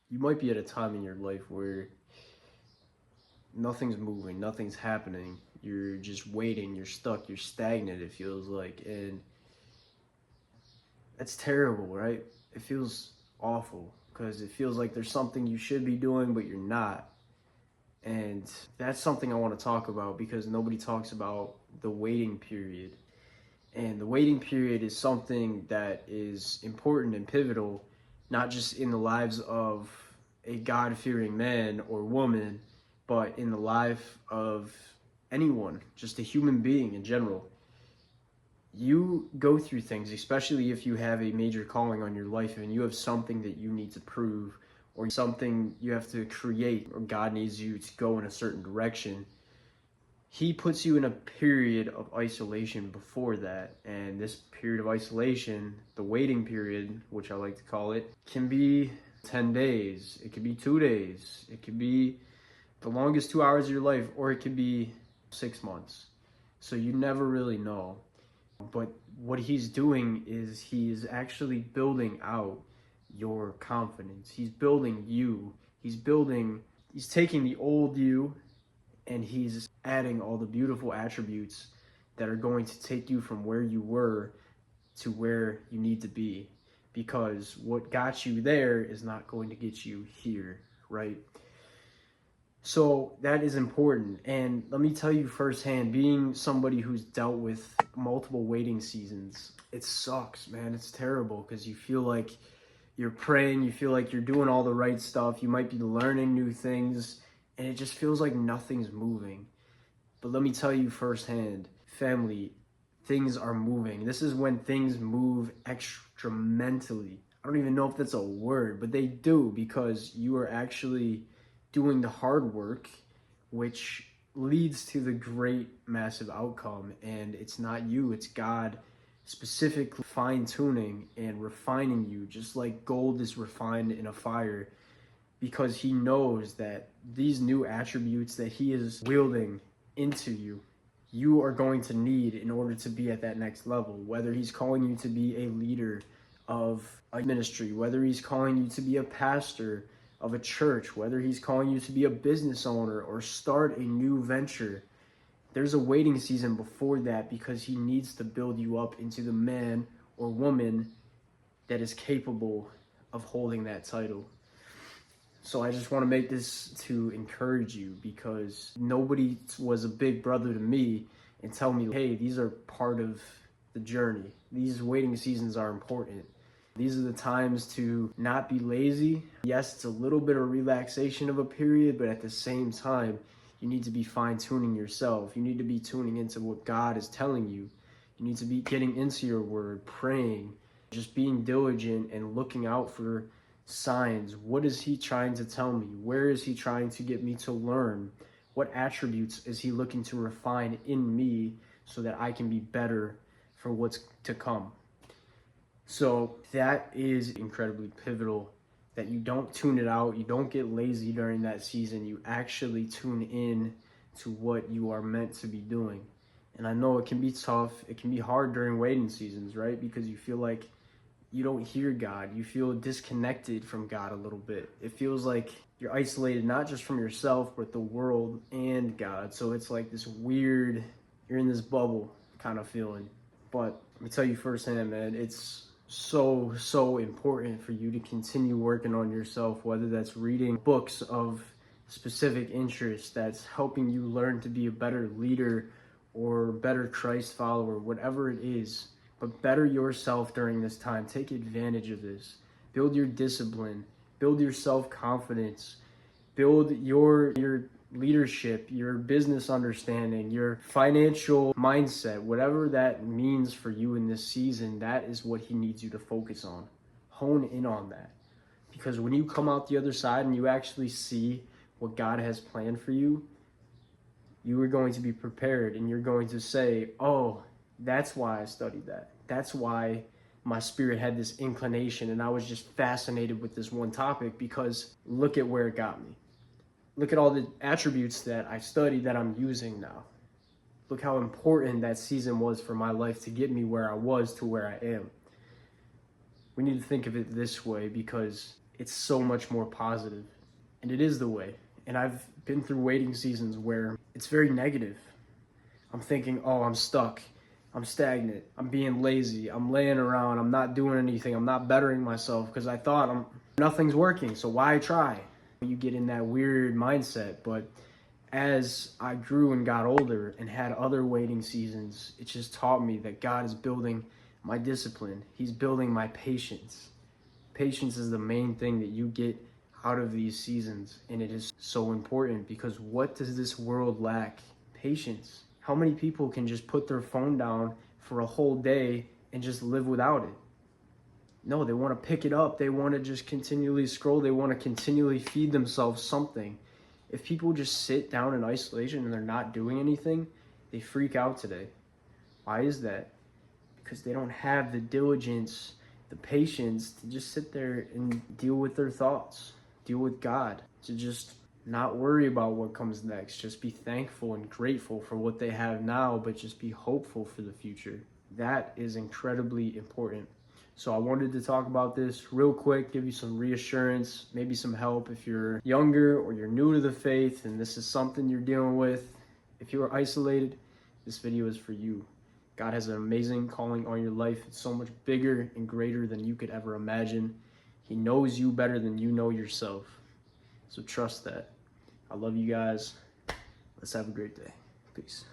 You might be at a time in your life where nothing's moving, nothing's happening. You're just waiting, you're stuck, you're stagnant, it feels like. And that's terrible, right? It feels awful because it feels like there's something you should be doing, but you're not. And that's something I want to talk about because nobody talks about the waiting period. And the waiting period is something that is important and pivotal, not just in the lives of a God fearing man or woman, but in the life of anyone, just a human being in general. You go through things, especially if you have a major calling on your life and you have something that you need to prove or something you have to create, or God needs you to go in a certain direction. He puts you in a period of isolation before that. And this period of isolation, the waiting period, which I like to call it, can be 10 days. It could be 2 days. It could be the longest 2 hours of your life, or it could be 6 months. So you never really know. But what he's doing is he's actually building out your confidence. He's building you. He's taking the old you and he's adding all the beautiful attributes that are going to take you from where you were to where you need to be. Because what got you there is not going to get you here, right? So that is important. And let me tell you firsthand, being somebody who's dealt with multiple waiting seasons, it sucks, man. It's terrible because you feel like you're praying, you feel like you're doing all the right stuff, you might be learning new things, and it just feels like nothing's moving. But let me tell you firsthand, family, things are moving. This is when things move extramentally. I don't even know if that's a word, but they do, because you are actually doing the hard work, which leads to the great massive outcome. And it's not you, it's God specifically fine-tuning and refining you, just like gold is refined in a fire, because he knows that these new attributes that he is wielding into you, you are going to need in order to be at that next level. Whether he's calling you to be a leader of a ministry, whether he's calling you to be a pastor of a church, whether he's calling you to be a business owner or start a new venture, there's a waiting season before that, because he needs to build you up into the man or woman that is capable of holding that title. So I just want to make this to encourage you, because nobody was a big brother to me and tell me, hey, these are part of the journey. These waiting seasons are important. These are the times to not be lazy. Yes, it's a little bit of relaxation of a period, but at the same time, you need to be fine-tuning yourself. You need to be tuning into what God is telling you. You need to be getting into your word, praying, just being diligent and looking out for signs. What is he trying to tell me? Where is he trying to get me to learn? What attributes is he looking to refine in me so that I can be better for what's to come? So that is incredibly pivotal, that you don't tune it out. You don't get lazy during that season. You actually tune in to what you are meant to be doing. And I know it can be tough. It can be hard during waiting seasons, right? Because you feel like you don't hear God. You feel disconnected from God a little bit. It feels like you're isolated, not just from yourself, but the world and God. So it's like this weird, you're in this bubble kind of feeling. But let me tell you firsthand, man, it's so important for you to continue working on yourself, whether that's reading books of specific interest that's helping you learn to be a better leader or better Christ follower, whatever it is. But better yourself during this time. Take advantage of this. Build your discipline. Build your self-confidence. Build your leadership, your business understanding, your financial mindset, whatever that means for you in this season. That is what he needs you to focus on. Hone in on that. Because when you come out the other side and you actually see what God has planned for you, you are going to be prepared and you're going to say, oh, that's why I studied that. That's why my spirit had this inclination and I was just fascinated with this one topic, because look at where it got me. Look at all the attributes that I studied that I'm using now. Look how important that season was for my life to get me where I was to where I am. We need to think of it this way, because it's so much more positive. And it is the way. And I've been through waiting seasons where it's very negative. I'm thinking, oh, I'm stuck. I'm stagnant. I'm being lazy. I'm laying around. I'm not doing anything. I'm not bettering myself because I thought nothing's working. So why try? You get in that weird mindset. But as I grew and got older and had other waiting seasons, it just taught me that God is building my discipline. He's building my patience. Patience is the main thing that you get out of these seasons. And it is so important because what does this world lack? Patience. How many people can just put their phone down for a whole day and just live without it? No, they want to pick it up. They want to just continually scroll. They want to continually feed themselves something. If people just sit down in isolation and they're not doing anything, they freak out today. Why is that? Because they don't have the diligence, the patience to just sit there and deal with their thoughts, deal with God, to just not worry about what comes next. Just be thankful and grateful for what they have now, but just be hopeful for the future. That is incredibly important. So I wanted to talk about this real quick, give you some reassurance, maybe some help if you're younger or you're new to the faith and this is something you're dealing with. If you are isolated, this video is for you. God has an amazing calling on your life. It's so much bigger and greater than you could ever imagine. He knows you better than you know yourself. So trust that. I love you guys. Let's have a great day. Peace.